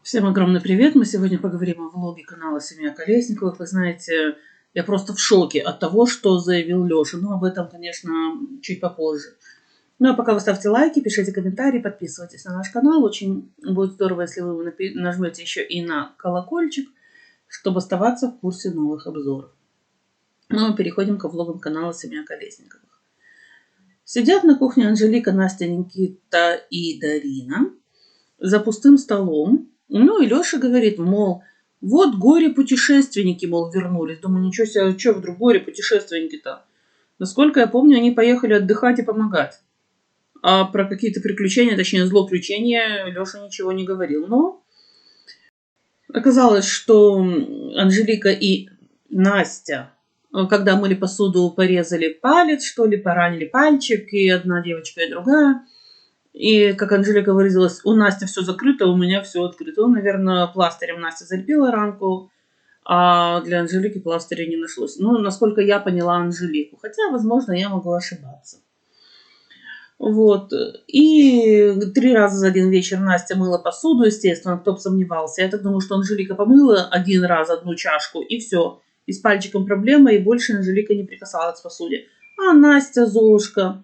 Всем огромный привет! Мы сегодня поговорим о влоге канала Семья Колесниковых. Вы знаете, я просто в шоке от того, что заявил Леша. Но об этом, конечно, чуть попозже. Ну а пока вы ставьте лайки, пишите комментарии, подписывайтесь на наш канал. Очень будет здорово, если вы нажмете еще и на колокольчик, чтобы оставаться в курсе новых обзоров. Ну а переходим к влогам канала Семья Колесниковых. Сидят на кухне Анжелика, Настя, Никита и Дарина за пустым столом. Ну и Леша говорит, мол, вот горе-путешественники, мол, вернулись. Думаю, ничего себе, что вдруг горе-путешественники-то? Насколько я помню, они поехали отдыхать и помогать. А про какие-то приключения, точнее злоключения, Леша ничего не говорил. Но оказалось, что Анжелика и Настя, когда мыли посуду, порезали палец, что ли, поранили пальчик, и одна девочка, и другая. И, как Анжелика выразилась, у Насти все закрыто, у меня все открыто. Ну, наверное, пластырем Настя залепила ранку, а для Анжелики пластыря не нашлось. Ну, насколько я поняла Анжелику. Хотя, возможно, я могу ошибаться. Вот. И 3 раза за один вечер Настя мыла посуду, естественно, кто бы сомневался. Я так думаю, что Анжелика помыла 1 раз 1 чашку, и все. И с пальчиком проблема, и больше Анжелика не прикасалась к посуде. А Настя, Золушка,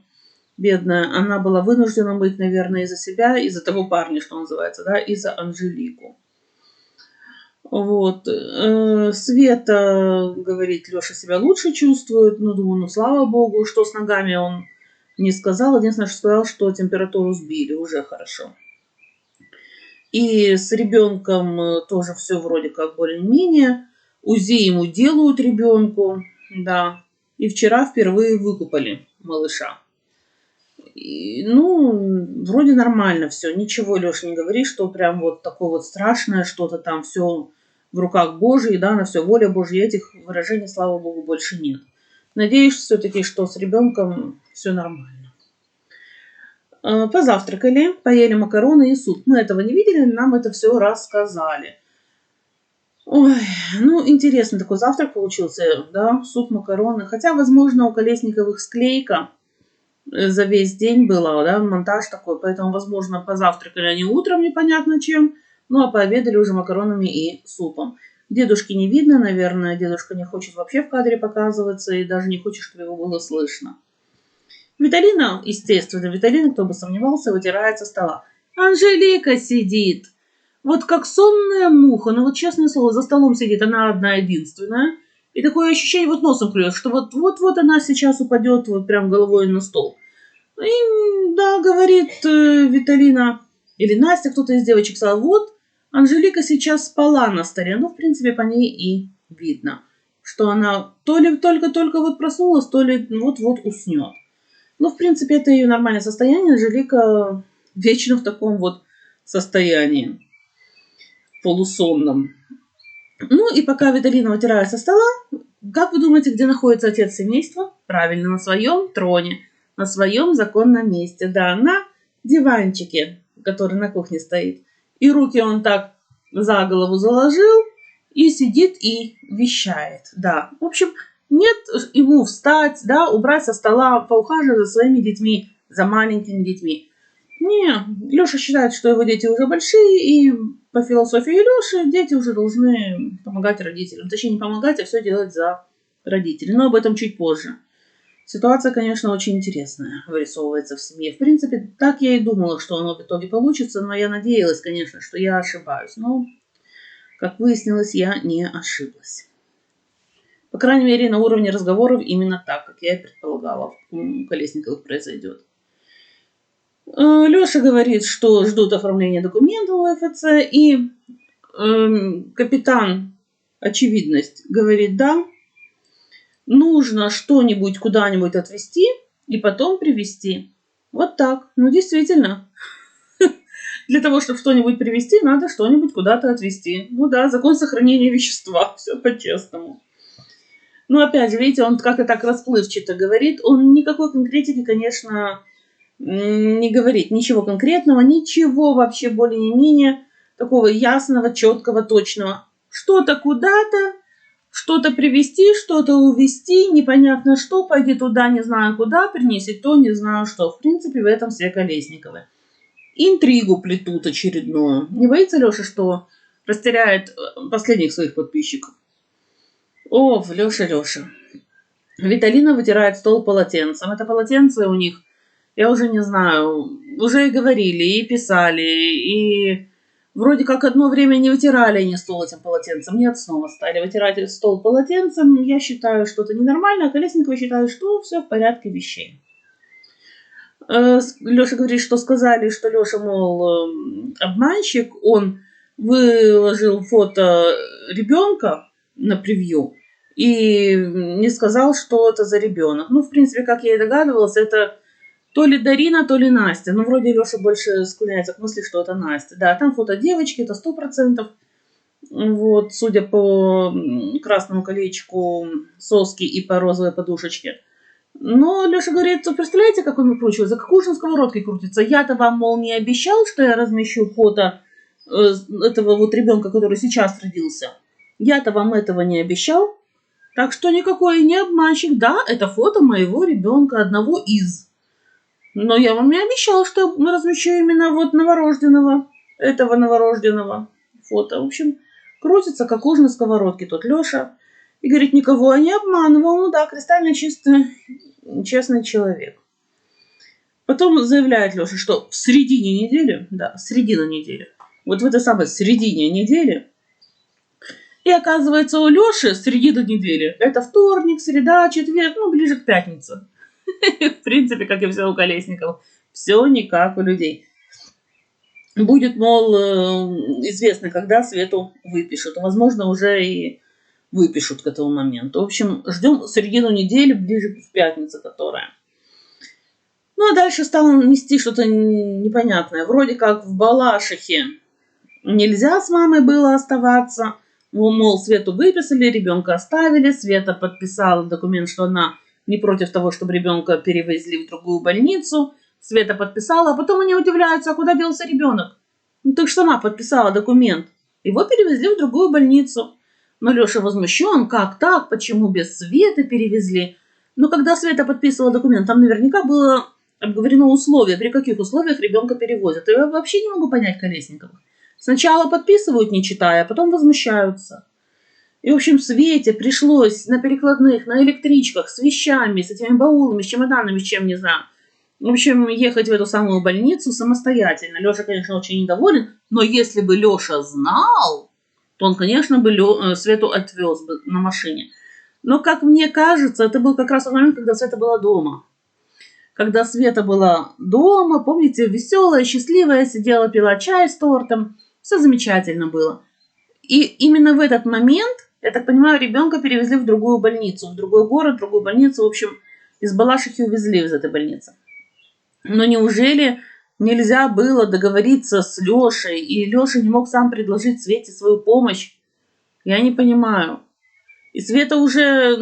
бедная, она была вынуждена мыть, наверное, из-за себя, из-за того парня, что называется, да, и за Анжелику. Вот. Света, говорит, Леша себя лучше чувствует. Ну, думаю, ну, слава богу, что с ногами он не сказал. Единственное, что сказал, что температуру сбили, уже хорошо. И с ребенком тоже все вроде как более-менее. УЗИ ему делают ребенку, да. И вчера впервые выкупали малыша. И, ну, вроде нормально все. Ничего, Леш, не говори, что прям вот такое вот страшное, что-то там все в руках Божьей, да, на все воля Божья. Этих выражений, слава богу, больше нет. Надеюсь все-таки, что с ребенком все нормально. Позавтракали, поели макароны и суп. Мы этого не видели, нам это все рассказали. Ой, ну, интересный такой завтрак получился, да, суп, макароны. Хотя, возможно, у Колесниковых склейка за весь день было, да, монтаж такой, поэтому, возможно, позавтракали они утром непонятно чем, ну, а пообедали уже макаронами и супом. Дедушки не видно, наверное, дедушка не хочет вообще в кадре показываться и даже не хочет, чтобы его было слышно. Виталина, естественно, Виталина, кто бы сомневался, вытирает со стола. Анжелика сидит, вот как сонная муха, ну вот честное слово, за столом сидит она одна единственная, и такое ощущение, вот носом клюет, что вот она сейчас упадет вот прям головой на стол. И, да, говорит Виталина, или Настя, кто-то из девочек сказал, вот Анжелика сейчас спала на столе. Ну, в принципе, по ней и видно, что она то ли только-только вот проснулась, то ли вот-вот уснет. Ну, в принципе, это ее нормальное состояние. Анжелика вечно в таком вот состоянии полусонном. Ну, и пока Виталина вытирает со стола, как вы думаете, где находится отец семейства? Правильно, на своем троне, на своем законном месте. Да, на диванчике, который на кухне стоит. И руки он так за голову заложил и сидит и вещает. Да, в общем, нет ему встать, да, убрать со стола, поухаживать за своими детьми, за маленькими детьми. Не, Леша считает, что его дети уже большие, и по философии Леши дети уже должны помогать родителям. Точнее, не помогать, а все делать за родителей. Но об этом чуть позже. Ситуация, конечно, очень интересная вырисовывается в семье. В принципе, так я и думала, что оно в итоге получится, но я надеялась, конечно, что я ошибаюсь. Но, как выяснилось, я не ошиблась. По крайней мере, на уровне разговоров именно так, как я и предполагала, у Колесниковых произойдет. Леша говорит, что ждут оформления документов в ФЦ, и капитан очевидность говорит, да, нужно что-нибудь куда-нибудь отвезти и потом привезти. Вот так. Ну, действительно. Для того, чтобы что-нибудь привезти, надо что-нибудь куда-то отвезти. Ну да, закон сохранения вещества. Все по-честному. Но опять же, видите, он как-то так расплывчато говорит. Он никакой конкретики, конечно, не говорит. Ничего конкретного, ничего вообще более-менее такого ясного, четкого, точного. Что-то куда-то, что-то привезти, что-то увезти, непонятно что, пойди туда, не знаю куда, принеси то, не знаю что. В принципе, в этом все Колесниковы. интригу плетут очередную. Не боится Леша, что растеряет последних своих подписчиков? О, Леша. Виталина вытирает стол полотенцем. Это полотенце у них, я уже не знаю, уже и говорили, и писали, и вроде как одно время не вытирали они стол этим полотенцем. Нет, снова стали вытирать стол полотенцем. Я считаю, что это ненормально, а Колесникова считает, что все в порядке вещей. Леша говорит, что сказали, что Леша, мол, обманщик. Он выложил фото ребенка на превью и не сказал, что это за ребенок. Ну, в принципе, как я и догадывалась, это то ли Дарина, то ли Настя. Но вроде Леша больше склоняется к мысли, что это Настя. Да, там фото девочки, это 100%. Вот, судя по красному колечку соски и по розовой подушечке. Но Леша говорит, представляете, как он выкручивает? За какую же он сковородкой крутится? Я-то вам, мол, не обещал, что я размещу фото этого вот ребенка, который сейчас родился. Я-то вам этого не обещал. Так что никакой не обманщик. Да, это фото моего ребенка, одного из. Но я вам не обещал, что размещу именно вот новорожденного, этого новорожденного фото. В общем, крутится, как уж на сковородке тот Леша. И говорит, никого я не обманывал. Ну да, кристально честный человек. Потом заявляет Леша, что в середине недели, да, середина недели, вот в этой самой середине недели, и оказывается у Леши середина недели, это вторник, среда, четверг, ну, ближе к пятнице. В принципе, как и все у Колесникова. Все не как у людей. Будет, мол, известно, когда Свету выпишут. Возможно, уже и выпишут к этому моменту. В общем, ждем середину недели, ближе к пятнице, которая. Ну, а дальше стал нести что-то непонятное. Вроде как в Балашихе нельзя с мамой было оставаться. Мол, Свету выписали, ребенка оставили. Света подписала документ, что она не против того, чтобы ребенка перевезли в другую больницу. Света подписала, а потом они удивляются, а куда делся ребенок? Ну, ты же сама подписала документ. Его перевезли в другую больницу. Но Леша возмущен, как так, почему без Светы перевезли? Но когда Света подписывала документ, там наверняка было обговорено условия, при каких условиях ребенка перевозят. Я вообще не могу понять Колесниковых. Сначала подписывают, не читая, а потом возмущаются. И, в общем, Свете пришлось на перекладных, на электричках, с вещами, с этими баулами, с чемоданами, с чем, не знаю. В общем, ехать в эту самую больницу самостоятельно. Леша, конечно, очень недоволен, но если бы Леша знал, то он, конечно, бы Свету отвез бы на машине. Но, как мне кажется, это был как раз тот момент, когда Света была дома. Когда Света была дома, помните, веселая, счастливая, сидела, пила чай с тортом. Все замечательно было. И именно в этот момент, я так понимаю, ребенка перевезли в другую больницу, в другой город, в другую больницу. В общем, из Балашихи увезли из этой больницы. Но неужели нельзя было договориться с Лешей, и Леша не мог сам предложить Свете свою помощь? Я не понимаю. И Света уже,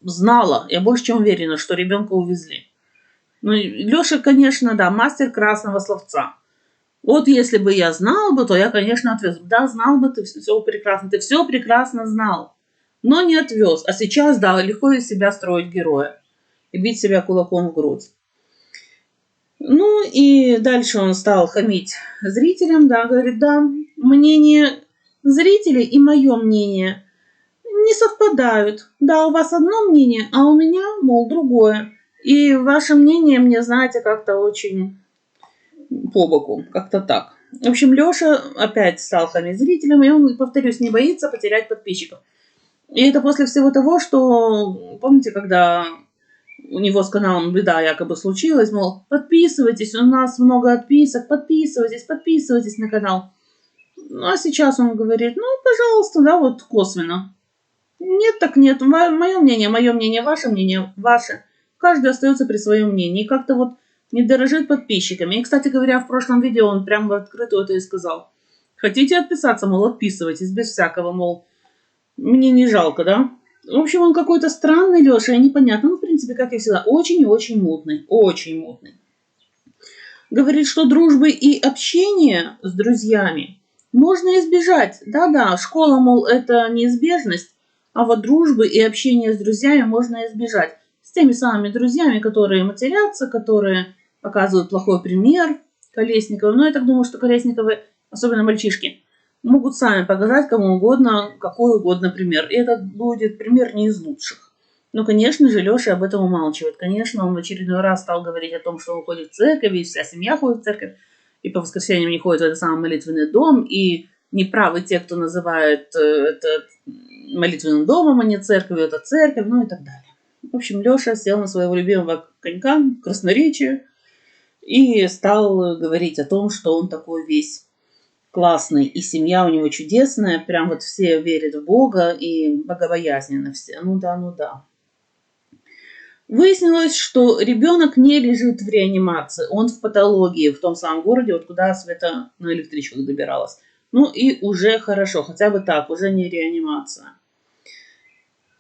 знала, я больше чем уверена, что ребенка увезли. Ну, Леша, конечно, да, мастер красного словца. Вот если бы я знал бы, то я, конечно, отвез. Да, знал бы ты все прекрасно. Ты все прекрасно знал. Но не отвез. А сейчас, да, легко из себя строить героя. И бить себя кулаком в грудь. Ну, и дальше он стал хамить зрителям, да, говорит, да, мнение зрителей и мое мнение не совпадают. Да, у вас одно мнение, а у меня, мол, другое. И ваше мнение мне, знаете, как-то очень по боку, как-то так. В общем, Леша опять стал хамить зрителям, и он, повторюсь, не боится потерять подписчиков. И это после всего того, что, помните, когда у него с каналом беда якобы случилась, мол, подписывайтесь, у нас много отписок, подписывайтесь на канал. Ну, а сейчас он говорит, пожалуйста, да, вот косвенно. Нет, так нет, мое мнение, ваше мнение, ваше. Каждый остается при своем мнении. И как-то вот не дорожит подписчиками. И, кстати говоря, в прошлом видео он прямо в открытую это и сказал. Хотите отписаться, мол, отписывайтесь, без всякого, мол, мне не жалко, да? В общем, он какой-то странный, Леша, и непонятно. Ну, в принципе, как и всегда, очень и очень мутный. Очень мутный. Говорит, что дружбы и общения с друзьями можно избежать. Да-да, школа, мол, это неизбежность, а вот дружбы и общения с друзьями можно избежать. С теми самыми друзьями, которые матерятся, которые показывают плохой пример, Колесниковым. Но я так думаю, что Колесниковы, особенно мальчишки, могут сами показать кому угодно, какой угодно пример. И этот будет пример не из лучших. Но, конечно же, Леша об этом умалчивает. Конечно, он в очередной раз стал говорить о том, что он ходит в церковь, и вся семья ходит в церковь, и по воскресеньям не ходит в этот самый молитвенный дом, и неправы те, кто называет это молитвенным домом, а не церковью, это церковь, ну и так далее. В общем, Леша сел на своего любимого конька, красноречие, и стал говорить о том, что он такой весь классный, и семья у него чудесная, прям вот все верят в Бога, и богобоязненно все. Ну да, ну да. Выяснилось, что ребенок не лежит в реанимации, он в патологии, в том самом городе, вот куда Света на электричках добиралась. Ну и уже хорошо, хотя бы так, уже не реанимация.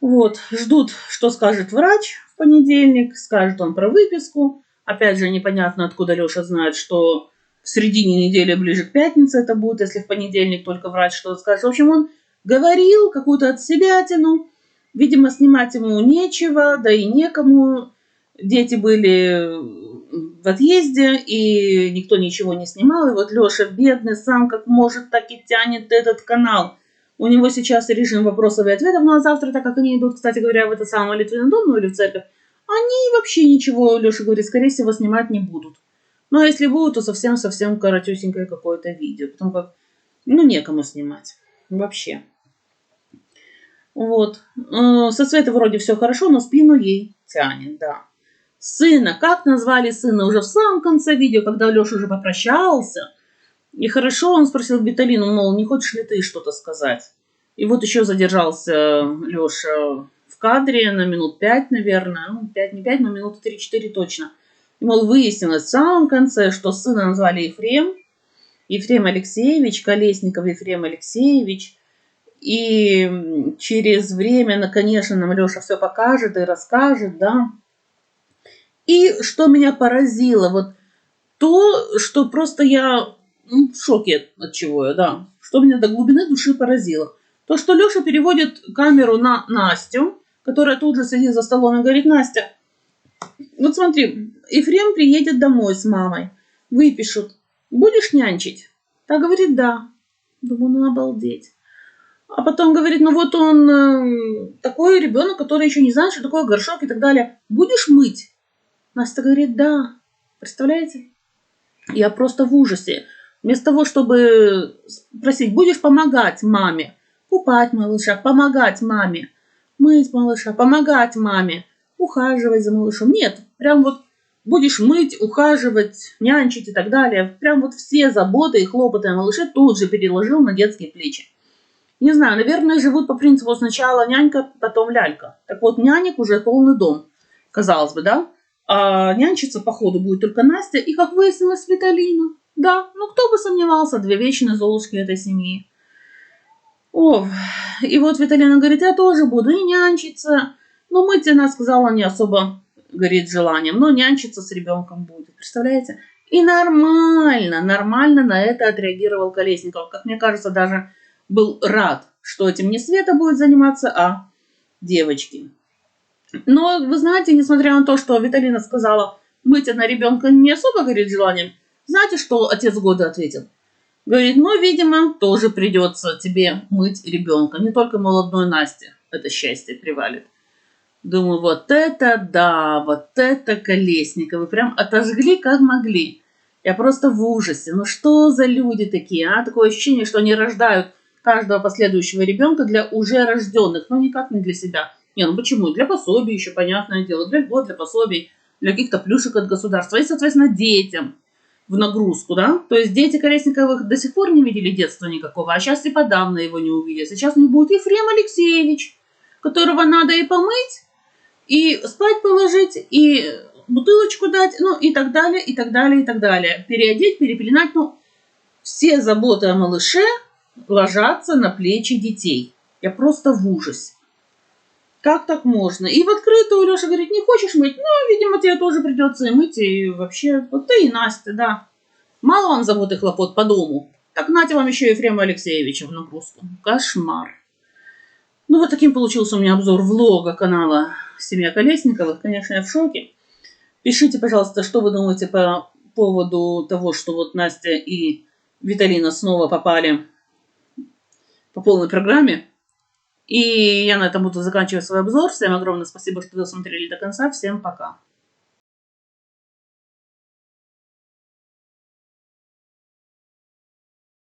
Вот, ждут, что скажет врач в понедельник, скажет он про выписку. Опять же, непонятно, откуда Леша знает, что в середине недели, ближе к пятнице это будет, если в понедельник только врач что-то скажет. В общем, он говорил какую-то отсебятину. Видимо, снимать ему нечего, да и некому. Дети были в отъезде, и никто ничего не снимал. И вот Леша, бедный, сам как может, так и тянет этот канал. У него сейчас режим вопросов и ответов, ну а завтра, так как они идут, кстати говоря, в этот самый молитвенный дом, ну или в церковь, они вообще ничего, Леша говорит, скорее всего, снимать не будут. Ну а если будут, то совсем-совсем коротюсенькое какое-то видео, потому как, ну, некому снимать вообще. Вот. Со Светой вроде все хорошо, но спину ей тянет, да. Сына, как назвали сына уже в самом конце видео, когда Леша уже попрощался. И хорошо, он спросил Виталину, мол, не хочешь ли ты что-то сказать? И вот еще задержался Леша в кадре на минут 5, наверное. Ну, 5, не 5, но минуты 3-4 точно. И, мол, выяснилось в самом конце, что сына назвали Ефрем. Ефрем Алексеевич, Колесников Ефрем Алексеевич. И через время, конечно, нам Леша все покажет и расскажет, да. И что меня поразило, вот то, что просто я в шоке от чего я, да. Что меня до глубины души поразило. То, что Леша переводит камеру на Настю, которая тут же сидит за столом и говорит, Настя, вот смотри, Ефрем приедет домой с мамой, выпишут, будешь нянчить? Та говорит, да. Думаю, ну обалдеть. А потом говорит, ну вот он такой ребенок, который еще не знает, что такое горшок и так далее. Будешь мыть? Настя говорит, да. Представляете? Я просто в ужасе. Вместо того, чтобы спросить, будешь помогать маме? Купать малыша, помогать маме. Мыть малыша, помогать маме. Ухаживать за малышом. Нет, прям вот будешь мыть, ухаживать, нянчить и так далее. Прям вот все заботы и хлопоты о малыше тут же переложил на детские плечи. Не знаю, наверное, живут по принципу сначала нянька, потом лялька. Так вот, нянек уже полный дом, казалось бы, да? А нянчиться, походу, будет только Настя и, как выяснилось, Виталина. Да, ну кто бы сомневался, две вечные золушки этой семьи. О, и вот Виталина говорит, я тоже буду и нянчиться. Но мыть, она сказала, не особо горит желанием, но нянчиться с ребенком будет, представляете? И нормально на это отреагировал Колесников. Как мне кажется, даже был рад, что этим не Света будет заниматься, а девочки. Но, вы знаете, несмотря на то, что Виталина сказала, мыть она ребенка не особо горит желанием, знаете, что отец года ответил? Говорит, ну, видимо, тоже придется тебе мыть ребенка. Не только молодой Насте это счастье привалит. Думаю, вот это да, вот это Колесниковы. Прям отожгли как могли. Я просто в ужасе. Ну что за люди такие, а? Такое ощущение, что они рождают каждого последующего ребенка для уже рожденных, но никак не для себя. Не, ну почему? Для пособий еще, понятное дело. Для льгот, для пособий, для каких-то плюшек от государства. И, соответственно, детям в нагрузку, да? То есть дети Колесниковых до сих пор не видели детства никакого, а сейчас и подавно его не увидят. Сейчас у них будет Ефрем Алексеевич, которого надо и помыть, и спать положить, и бутылочку дать, ну и так далее, и так далее, и так далее. Переодеть, перепеленать, ну, все заботы о малыше ложатся на плечи детей. Я просто в ужасе. Как так можно? И в открытую Леша говорит, не хочешь мыть? Ну, видимо, тебе тоже придется и мыть, и вообще, вот ты и Настя, да. Мало вам забот и хлопот по дому? Так нате вам еще Ефрема Алексеевича в нагрузку. Кошмар. Ну, вот таким получился у меня обзор влога канала «Семья Колесниковых». Конечно, я в шоке. Пишите, пожалуйста, что вы думаете по поводу того, что вот Настя и Виталина снова попали по полной программе. И я на этом буду заканчивать свой обзор. Всем огромное спасибо, что досмотрели до конца. Всем пока.